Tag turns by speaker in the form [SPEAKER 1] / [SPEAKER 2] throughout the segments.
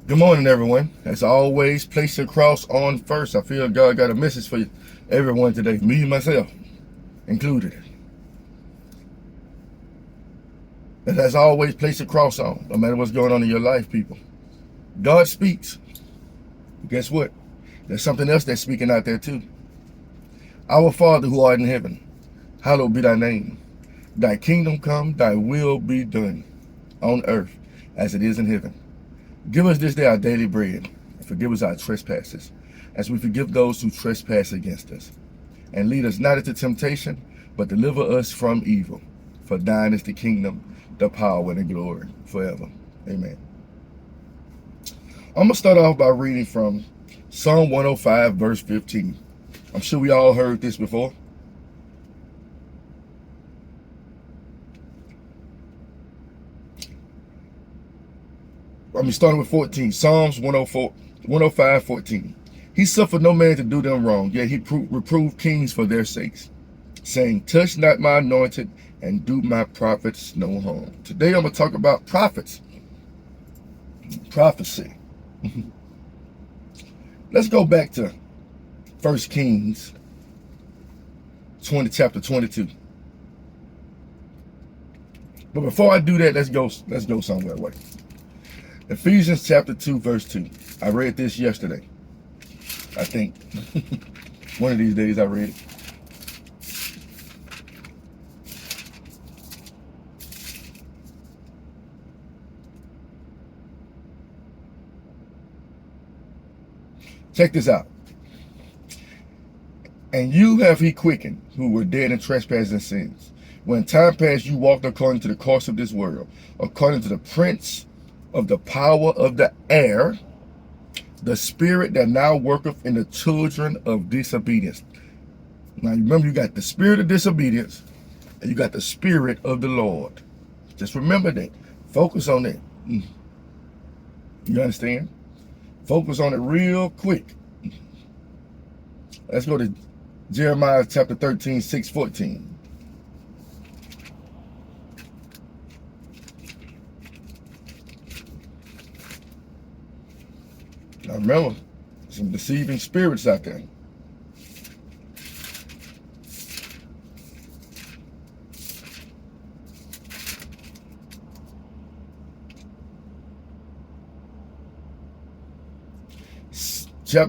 [SPEAKER 1] Good morning, everyone. As always, place your cross on first. I feel God got a message for you, everyone today, me and myself included. And as always, place your cross on, no matter what's going on in your life, people. God speaks. Guess what? There's something else that's speaking out there too. Our Father who art in heaven, hallowed be thy name. Thy kingdom come, thy will be done on earth as it is in heaven. Give us this day our daily bread, and forgive us our trespasses, as we forgive those who trespass against us. And lead us not into temptation, but deliver us from evil. For thine is the kingdom, the power, and the glory forever. Amen. I'm going to start off by reading from Psalm 105, verse 15. I'm sure we all heard this before. Starting with 14. Psalms 105, 14. He suffered no man to do them wrong, yet he reproved kings for their sakes, saying, touch not my anointed, and do my prophets no harm. Today I'm going to talk about prophets. Prophecy. Let's go back to 1 Kings chapter 22. But before I do that, let's go somewhere. Wait. Ephesians chapter 2, verse 2. I read this yesterday. I think. One of these days I read it. Check this out. And you have he quickened, who were dead in trespasses and sins. When time past you walked according to the course of this world, according to the prince of the power of the air, the spirit that now worketh in the children of disobedience. Now remember, you got the spirit of disobedience and you got the spirit of the Lord. Just remember that. Focus on that. You understand? Focus on it real quick. Let's go to Jeremiah chapter 13, 6, 14. Now remember, some deceiving spirits out there.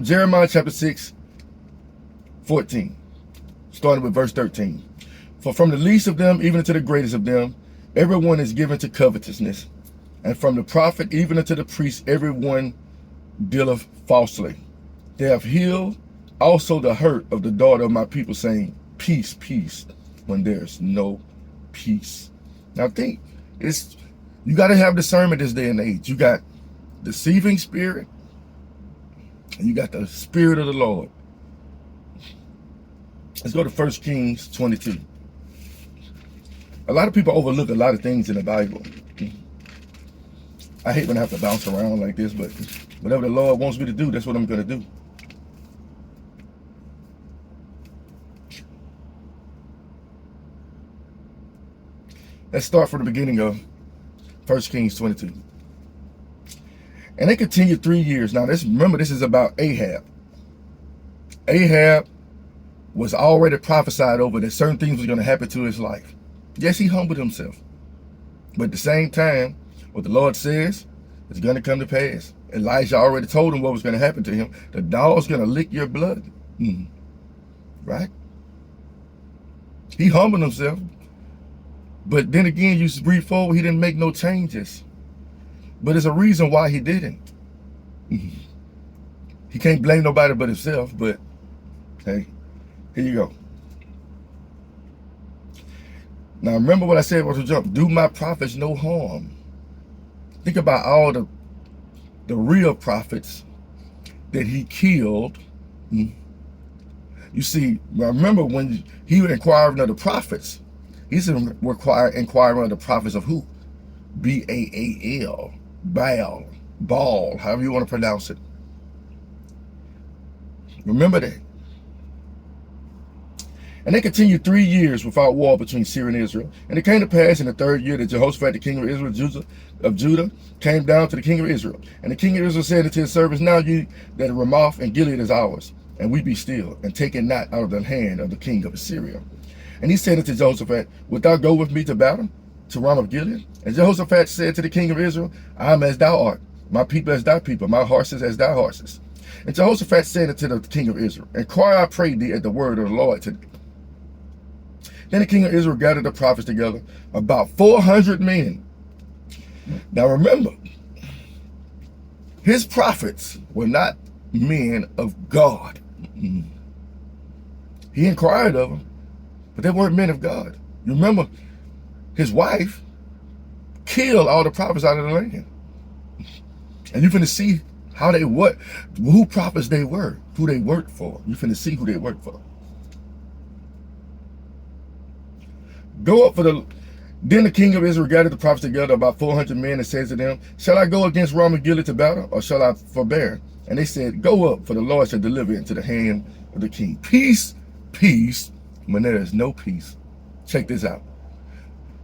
[SPEAKER 1] Jeremiah chapter 6, 14, starting with verse 13. For from the least of them, even to the greatest of them, everyone is given to covetousness. And from the prophet, even unto the priest, everyone dealeth falsely. They have healed also the hurt of the daughter of my people, saying, peace, peace, when there's no peace. Now think, you got to have discernment this day and age. You got deceiving spirit, and you got the spirit of the Lord. Let's go to 1 Kings 22. A lot of people overlook a lot of things in the Bible. I hate when I have to bounce around like this, but whatever the Lord wants me to do, that's what I'm going to do. Let's start from the beginning of 1 Kings 22. And they continued 3 years. Now, remember, this is about Ahab. Ahab was already prophesied over that certain things was going to happen to his life. Yes, he humbled himself. But at the same time, what the Lord says is going to come to pass. Elijah already told him what was going to happen to him. The dog's going to lick your blood. Right? He humbled himself. But then again, you read forward, he didn't make no changes. But there's a reason why he didn't. He can't blame nobody but himself, but hey, here you go. Now remember what I said about the jump. Do my prophets no harm. Think about all the real prophets that he killed. You see, remember when he was inquiring of the prophets, he's inquiring of the prophets of who? B-A-A-L. Baal, however you want to pronounce it. Remember that. And they continued 3 years without war between Syria and Israel. And it came to pass in the 3rd year that Jehoshaphat, the king of Israel, of Judah, came down to the king of Israel. And the king of Israel said unto his servants, now you that Ramoth and Gilead is ours, and we be still, and take it not out of the hand of the king of Assyria. And he said unto Jehoshaphat, wilt thou go with me to battle, to Ramoth Gilead? And Jehoshaphat said to the king of Israel, I am as thou art, my people as thy people, my horses as thy horses. And Jehoshaphat said unto the king of Israel, inquire, I pray thee, at the word of the Lord today. Then the king of Israel gathered the prophets together, about 400 men. Now remember, his prophets were not men of God. He inquired of them, but they weren't men of God. You remember, his wife killed all the prophets out of the land. And you're finna see how they who prophets they were, who they worked for. You're finna see who they worked for. Go up for the... Then the king of Israel gathered the prophets together, about 400 men, and says to them, shall I go against Ramoth Gilead to battle, or shall I forbear? And they said, go up, for the Lord shall deliver it into the hand of the king. Peace, peace, when there is no peace. Check this out.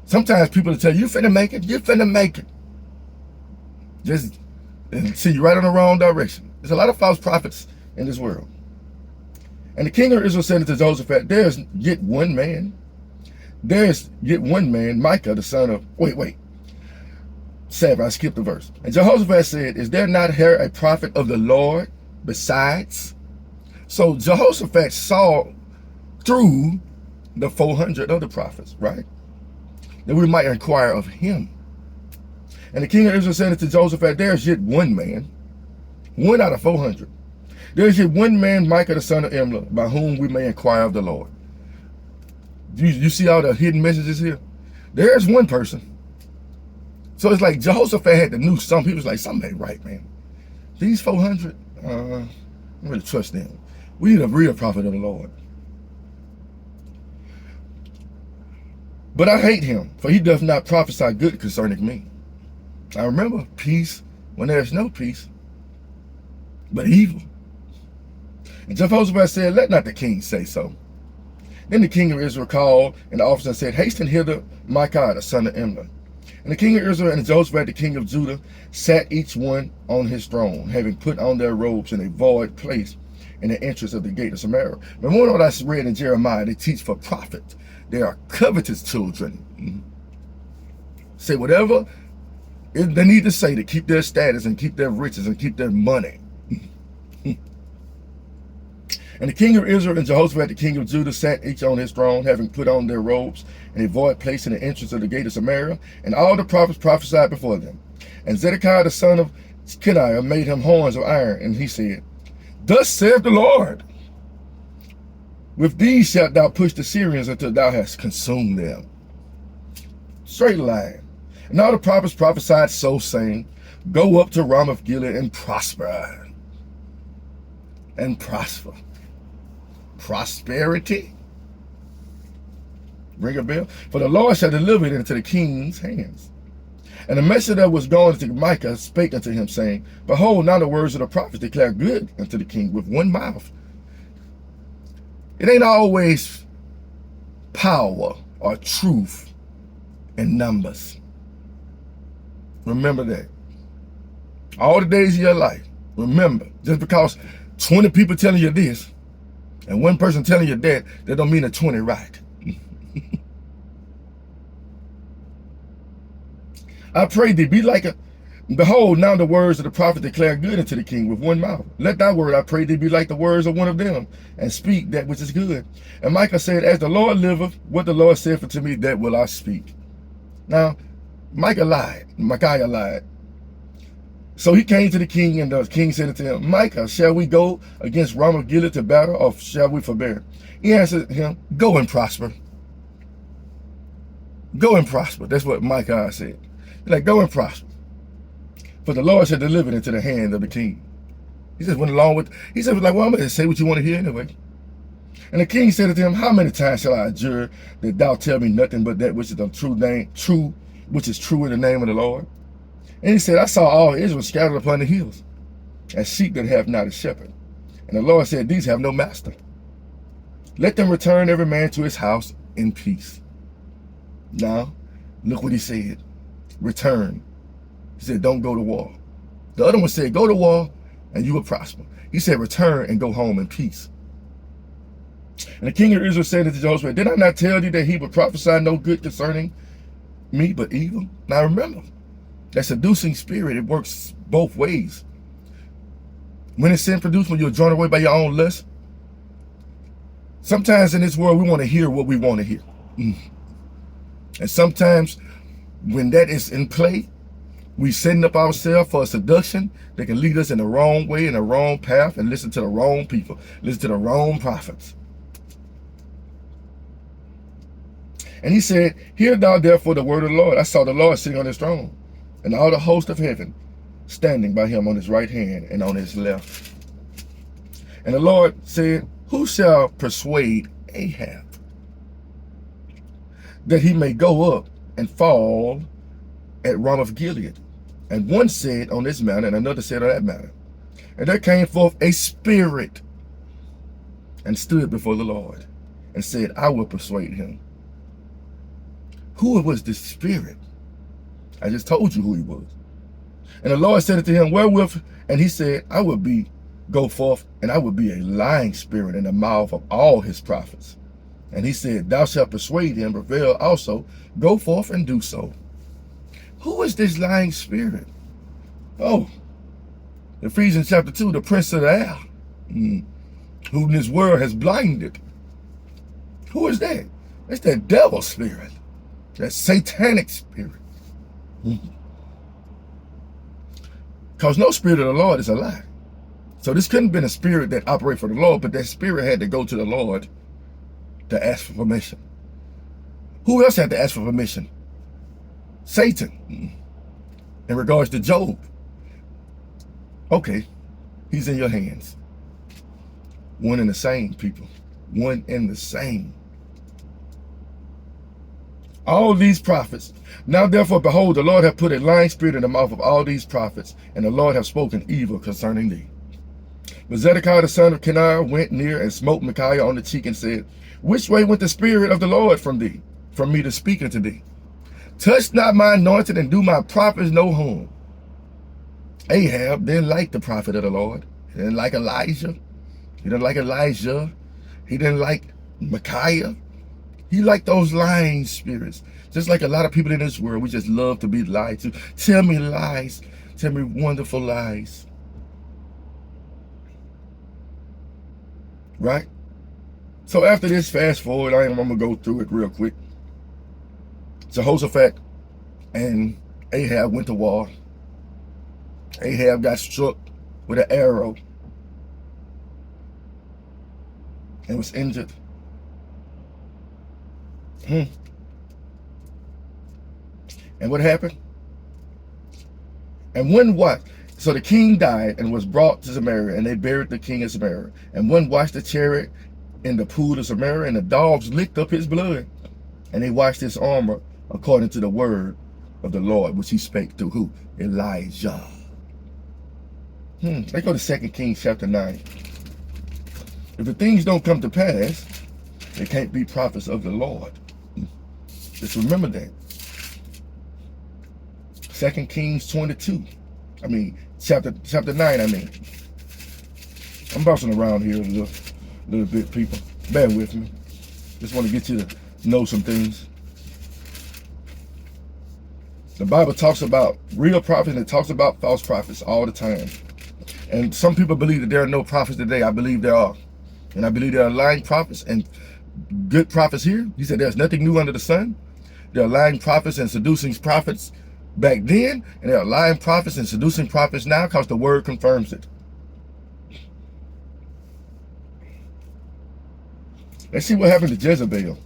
[SPEAKER 1] Sometimes people will tell you, you finna make it, you finna make it. Just see you right on the wrong direction. There's a lot of false prophets in this world. And the king of Israel said unto Jehoshaphat, there's yet one man, Micah, the son of, wait. 7, I skipped the verse. And Jehoshaphat said, is there not here a prophet of the Lord besides? So Jehoshaphat saw through the 400 other prophets, right? That we might inquire of him. And the king of Israel said to Jehoshaphat, there's yet one man, 1 out of 400. There's yet one man, Micah, the son of Imlah, by whom we may inquire of the Lord. You see all the hidden messages here? There's one person. So it's like Jehoshaphat had to know something. He was like, something ain't right, man. These 400, I don't really trust them. We need a real prophet of the Lord. But I hate him, for he doth not prophesy good concerning me. I remember peace when there is no peace, but evil. And Jehoshaphat said, let not the king say so. Then the king of Israel called, and the officer said, hasten hither Micah, the son of Imlah. And the king of Israel and Jehoshaphat, the king of Judah, sat each one on his throne, having put on their robes in a void place in the entrance of the gate of Samaria. Remember what I read in Jeremiah, they teach for profit. They are covetous children. Say whatever they need to say to keep their status and keep their riches and keep their money. And the king of Israel and Jehoshaphat, the king of Judah, sat each on his throne, having put on their robes in a void place in the entrance of the gate of Samaria. And all the prophets prophesied before them. And Zedekiah, the son of Kenaiah, made him horns of iron. And he said, thus saith the Lord, with these shalt thou push the Syrians until thou hast consumed them. Straight line. And all the prophets prophesied so, saying, go up to Ramoth Gilead and prosper. And prosper. Prosperity. Ring a bell? For the Lord shall deliver it into the king's hands. And the messenger that was going to Micah spake unto him, saying, behold, now the words of the prophets declare good unto the king with one mouth. It ain't always power or truth in numbers. Remember that. All the days of your life, remember, just because 20 people telling you this and one person telling you that don't mean the 20 right. I pray thee, be like a, behold, now the words of the prophet declare good unto the king with one mouth. Let thy word, I pray thee, be like the words of one of them, and speak that which is good. And Micah said, as the Lord liveth, what the Lord said unto me, that will I speak. Now, Micaiah lied. So he came to the king, and the king said unto him, Micah, shall we go against Ramoth Gilead to battle, or shall we forbear? He answered him, go and prosper. Go and prosper. That's what Micaiah said. He's like, go and prosper. For the Lord shall deliver it into the hand of the king. He just went along with, he said, like, well, I'm going to say what you want to hear anyway. And the king said to him, how many times shall I adjure that thou tell me nothing but that which is the which is true in the name of the Lord? And he said, I saw all Israel scattered upon the hills, as sheep that have not a shepherd. And the Lord said, these have no master. Let them return every man to his house in peace. Now, look what he said. Return. He said, don't go to war. The other one said, go to war and you will prosper. He said, return and go home in peace. And the king of Israel said to Jehoshaphat, did I not tell thee that he would prophesy no good concerning me, but evil? Now remember, that seducing spirit, it works both ways. When it's sin produced, when you're drawn away by your own lust, sometimes in this world, we want to hear what we want to hear. And sometimes when that is in play, we setting up ourselves for a seduction that can lead us in the wrong way, in the wrong path, and listen to the wrong people, listen to the wrong prophets. And he said, hear thou therefore the word of the Lord. I saw the Lord sitting on his throne, and all the host of heaven standing by him on his right hand and on his left. And the Lord said, who shall persuade Ahab that he may go up and fall at Ramoth Gilead? And one said on this mountain, and another said on that mountain. And there came forth a spirit and stood before the Lord and said, I will persuade him. Who was this spirit? I just told you who he was. And the Lord said unto him, wherewith? And he said, I will go forth, and I will be a lying spirit in the mouth of all his prophets. And he said, thou shalt persuade him, prevail also, go forth and do so. Who is this lying spirit? Oh, Ephesians chapter 2, the prince of the air, whom this world has blinded. Who is that? It's that devil spirit, that satanic spirit. Because no spirit of the Lord is a lie. So this couldn't have been a spirit that operated for the Lord, but that spirit had to go to the Lord to ask for permission. Who else had to ask for permission? Satan. In regards to Job. Okay, he's in your hands. One and the same, people. One and the same. All these prophets. Now therefore, behold, the Lord hath put a lying spirit in the mouth of all these prophets, and the Lord hath spoken evil concerning thee. But Zedekiah the son of Kenah went near and smote Micaiah on the cheek and said, which way went the spirit of the Lord from thee, from me to speak unto thee? Touch not my anointed and do my prophets no harm. Ahab didn't like the prophet of the Lord. He didn't like Elijah. He didn't like Elijah. He didn't like Micaiah. He liked those lying spirits. Just like a lot of people in this world, we just love to be lied to. Tell me lies. Tell me wonderful lies. Right? So after this, fast forward, I'm going to go through it real quick. Jehoshaphat and Ahab went to war. Ahab got struck with an arrow and was injured. And what happened? And when what? So the king died and was brought to Samaria, and they buried the king in Samaria. And one washed the chariot in the pool of Samaria, and the dogs licked up his blood. And they washed his armor according to the word of the Lord, which he spake through who? Elijah. Let's go to 2 Kings chapter 9. If the things don't come to pass, they can't be prophets of the Lord. Just remember that. 2 Kings 22. Chapter 9, I'm bouncing around here a little bit, people. Bear with me. Just want to get you to know some things. The Bible talks about real prophets and it talks about false prophets all the time. And some people believe that there are no prophets today. I believe there are. And I believe there are lying prophets and good prophets here. He said there's nothing new under the sun. There are lying prophets and seducing prophets back then, and there are lying prophets and seducing prophets now because the word confirms it. Let's see what happened to Jezebel.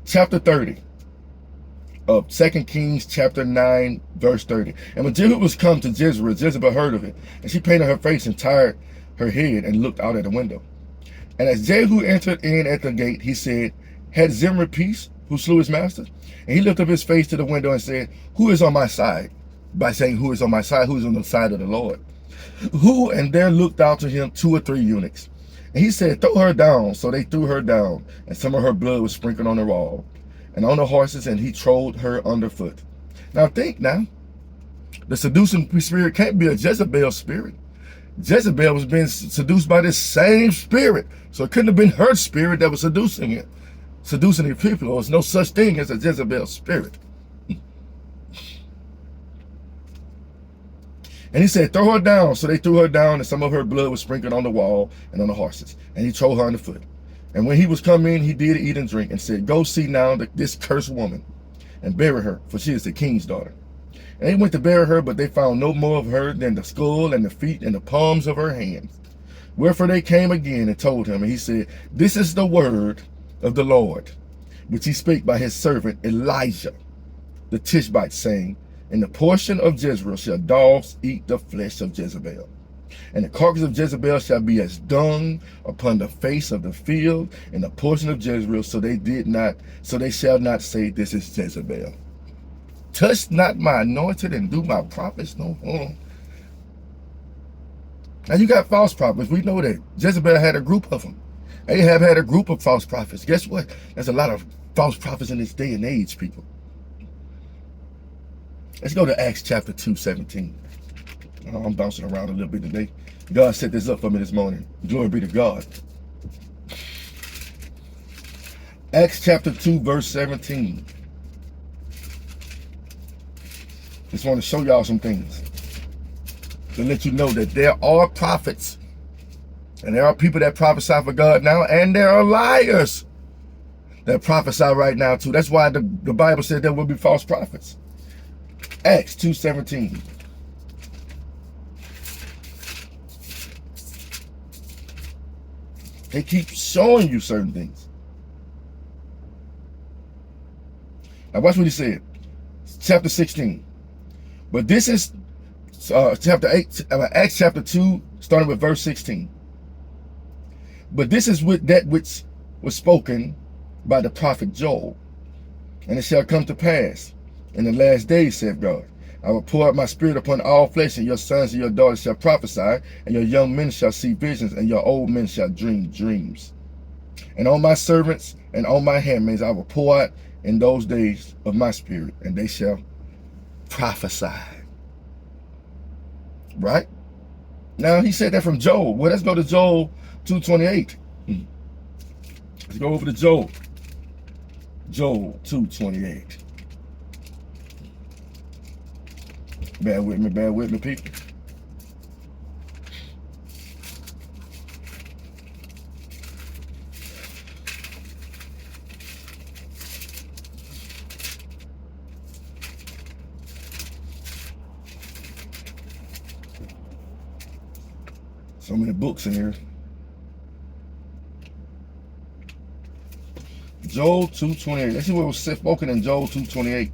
[SPEAKER 1] Chapter 30 of 2 Kings chapter 9 verse 30. And when Jehu was come to Jezreel, Jezebel heard of it, and she painted her face and tied her head and looked out at the window. And as Jehu entered in at the gate, he said, had Zimri peace, who slew his master? And he lifted up his face to the window and said, who is on my side? By saying, who is on my side? Who is on the side of the Lord? Who and there looked out to him 2 or 3 eunuchs. And he said, throw her down. So they threw her down, and some of her blood was sprinkled on the wall and on the horses, and he trod her underfoot. Now think now, the seducing spirit can't be a Jezebel spirit. Jezebel was being seduced by this same spirit. So it couldn't have been her spirit that was seducing it, seducing the people. There was no such thing as a Jezebel spirit. And he said, throw her down. So they threw her down, and some of her blood was sprinkled on the wall and on the horses. And he trod her underfoot. And when he was come in, he did eat and drink, and said, go see now this cursed woman, and bury her, for she is the king's daughter. And they went to bury her, but they found no more of her than the skull and the feet and the palms of her hands. Wherefore they came again and told him, and he said, this is the word of the Lord, which he spake by his servant Elijah the Tishbite, saying, in the portion of Jezreel shall dogs eat the flesh of Jezebel, and the carcass of Jezebel shall be as dung upon the face of the field in the portion of Jezreel, so they shall not say, this is Jezebel. Touch not my anointed and do my prophets no harm. Now you got false prophets. We know that Jezebel had a group of them. Ahab had a group of false prophets. Guess what? There's a lot of false prophets in this day and age, people. Let's go to Acts chapter 2:17. I'm bouncing around a little bit today. God set this up for me this morning. Glory be to God. Acts chapter 2, verse 17. Just want to show y'all some things to let you know that there are prophets, and there are people that prophesy for God now, and there are liars that prophesy right now too. That's why the Bible said there will be false prophets. Acts 2:17. They keep showing you certain things. Now watch what he said. Chapter 16. But this is chapter 8, Acts chapter 2, starting with verse 16. But this is with that which was spoken by the prophet Joel. And it shall come to pass in the last days, saith God, I will pour out my spirit upon all flesh, and your sons and your daughters shall prophesy, and your young men shall see visions, and your old men shall dream dreams. And on my servants and on my handmaids I will pour out in those days of my spirit, and they shall prophesy. Right? Now he said that from Joel. Well, let's go to Joel 2:28. Let's go over to Joel. Joel 2:28. Bear with me, people. So many books in here. Joel 2:28. Let's see what was spoken in Joel 2:28.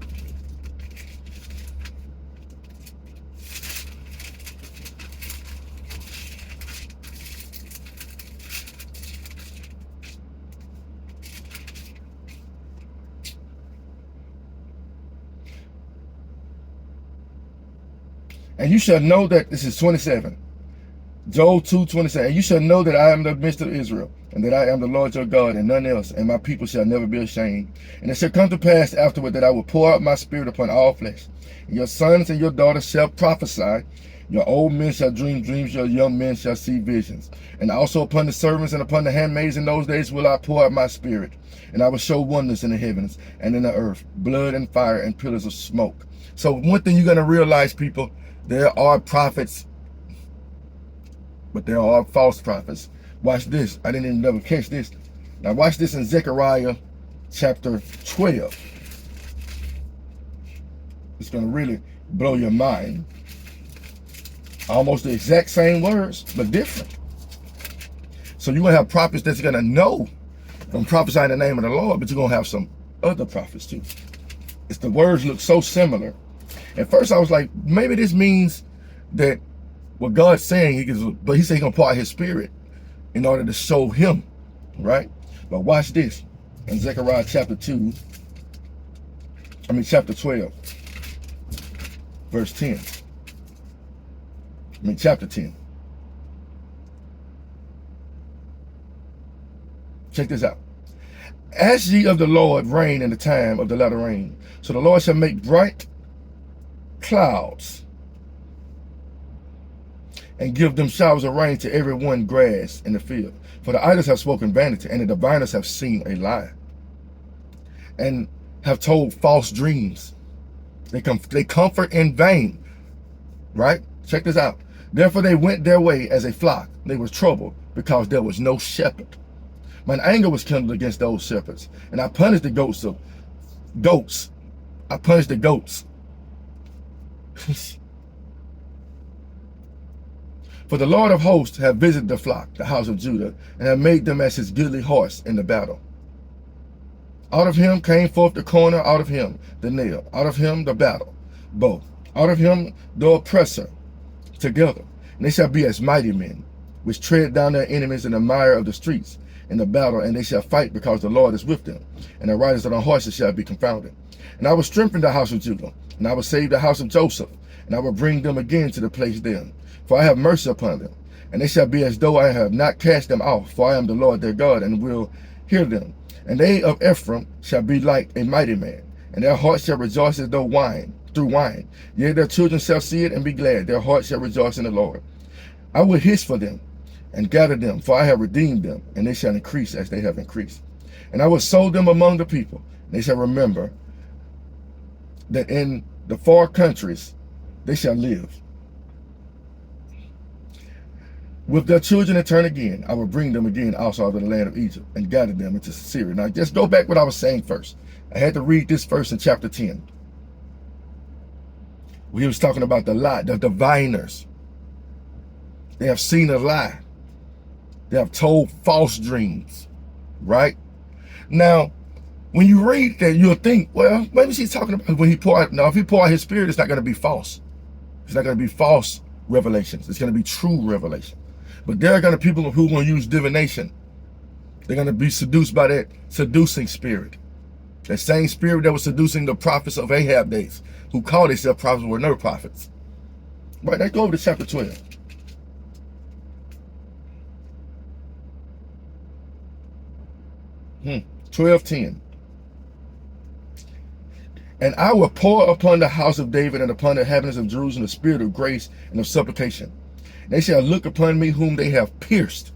[SPEAKER 1] And you shall know that, this is 27. Joel 2:27. And you shall know that I am the midst of Israel, and that I am the Lord your God, and none else, and my people shall never be ashamed. And it shall come to pass afterward that I will pour out my spirit upon all flesh. And your sons and your daughters shall prophesy. Your old men shall dream dreams, your young men shall see visions. And also upon the servants and upon the handmaids in those days will I pour out my spirit. And I will show wonders in the heavens and in the earth, blood and fire and pillars of smoke. So one thing you're going to realize, people, there are prophets, but there are false prophets. Watch this. I didn't even never catch this. Now watch this in Zechariah chapter 12. It's going to really blow your mind. Almost the exact same words, but different. So you're going to have prophets that's going to know from prophesying in the name of the Lord, but you're going to have some other prophets too. It's the words look so similar. At first I was like, maybe this means that what God's saying, but he said he's going to pour out his spirit in order to show him, right? But watch this in Zechariah chapter 12, verse 10. Chapter 10. Check this out. Ask ye of the Lord rain in the time of the latter rain. So the Lord shall make bright clouds and give them showers of rain to every one grass in the field. For the idols have spoken vanity, and the diviners have seen a lie, and have told false dreams. They comfort in vain. Right? Check this out. Therefore they went their way as a flock. They were troubled because there was no shepherd. Mine anger was kindled against those shepherds, and I punished the goats. I punished the goats. For the Lord of hosts have visited the flock, the house of Judah, and have made them as his goodly horse in the battle. Out of him came forth the corner, out of him the nail, out of him the battle bow, out of him the oppressor together. And they shall be as mighty men, which tread down their enemies in the mire of the streets in the battle, and they shall fight because the Lord is with them, and the riders of the horses shall be confounded. And I will strengthen the house of Judah, and I will save the house of Joseph, and I will bring them again to the place there. For I have mercy upon them, and they shall be as though I have not cast them off, for I am the Lord their God, and will hear them. And they of Ephraim shall be like a mighty man, and their hearts shall rejoice as though through wine. Yea, their children shall see it and be glad. Their hearts shall rejoice in the Lord. I will hiss for them and gather them, for I have redeemed them, and they shall increase as they have increased. And I will sow them among the people, and they shall remember that in the far countries they shall live. With their children and turn again, I will bring them again also out of the land of Egypt, and gather them into Syria. Now just go back what I was saying first. I had to read this verse in chapter 10. Where he was talking about the lie, the diviners. They have seen a lie. They have told false dreams, right? Now, when you read that, you'll think, well, maybe she's talking about when he pour out. Now, if he pour out his spirit, it's not going to be false. It's not going to be false revelations. It's going to be true revelation. But there are going to be people who are going to use divination. They're going to be seduced by that seducing spirit. That same spirit that was seducing the prophets of Ahab days, who called themselves prophets were no prophets. Right, let's go over to chapter 12. Hmm. 12:10. And I will pour upon the house of David and upon the inhabitants of Jerusalem the spirit of grace and of supplication. They shall look upon me whom they have pierced,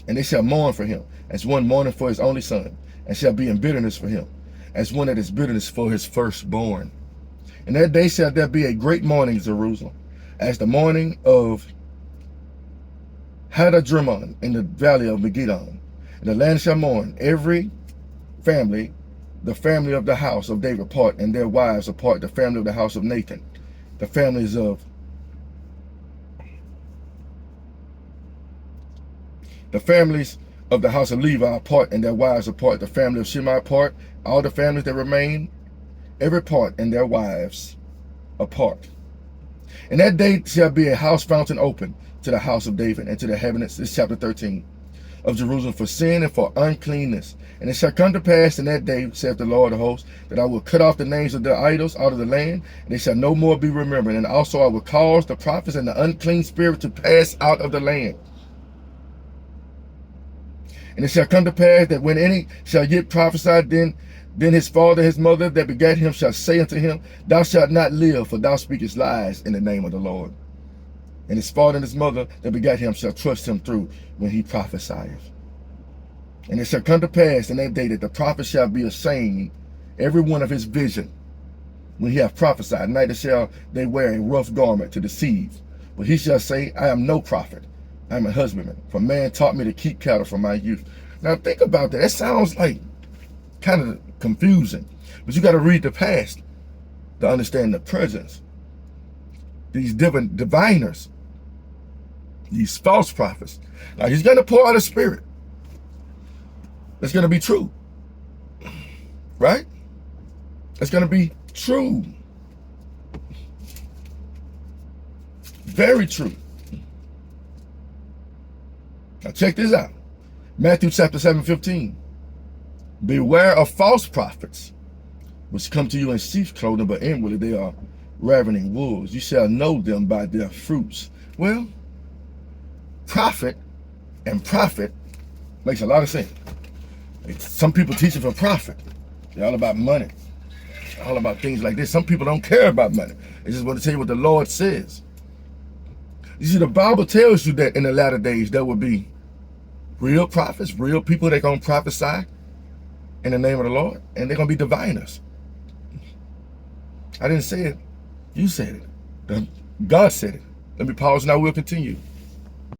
[SPEAKER 1] and they shall mourn for him, as one mourning for his only son, and shall be in bitterness for him, as one that is bitterness for his firstborn. And that day shall there be a great mourning in Jerusalem, as the mourning of Hadadrimmon in the valley of Megiddon. And the land shall mourn, every family, the family of the house of David apart, and their wives apart, the family of the house of Nathan, the families of the house of Levi apart, and their wives apart, the family of Shimei apart, all the families that remain, every part, and their wives apart. And that day shall be a house fountain open to the house of David and to the inhabitants, this chapter 13, of Jerusalem for sin and for uncleanness. And it shall come to pass in that day, saith the Lord of hosts, that I will cut off the names of their idols out of the land, and they shall no more be remembered. And also I will cause the prophets and the unclean spirit to pass out of the land. And it shall come to pass that when any shall yet prophesy, then his father, his mother that begat him shall say unto him, Thou shalt not live, for thou speakest lies in the name of the Lord. And his father and his mother that begat him shall trust him through when he prophesieth. And it shall come to pass in that day that the prophet shall be ashamed, every one of his vision, when he hath prophesied. Neither shall they wear a rough garment to deceive. But he shall say, I am no prophet, I am a husbandman. For man taught me to keep cattle from my youth. Now think about that. That sounds like kind of confusing. But you got to read the past to understand the presence. These different diviners, these false prophets. Now he's going to pour out a spirit. That's going to be true. Right? It's going to be true. Very true. Now check this out. Matthew chapter 7:15. Beware of false prophets, which come to you in sheep's clothing, but inwardly they are ravening wolves. You shall know them by their fruits. Well, prophet and prophet makes a lot of sense. Some people teach it for profit. They're all about money. All about things like this. Some people don't care about money. They just want to tell you what the Lord says. You see, the Bible tells you that in the latter days there will be real prophets, real people that are going to prophesy in the name of the Lord, and they're going to be diviners. I didn't say it. You said it. God said it. Let me pause now. We'll continue.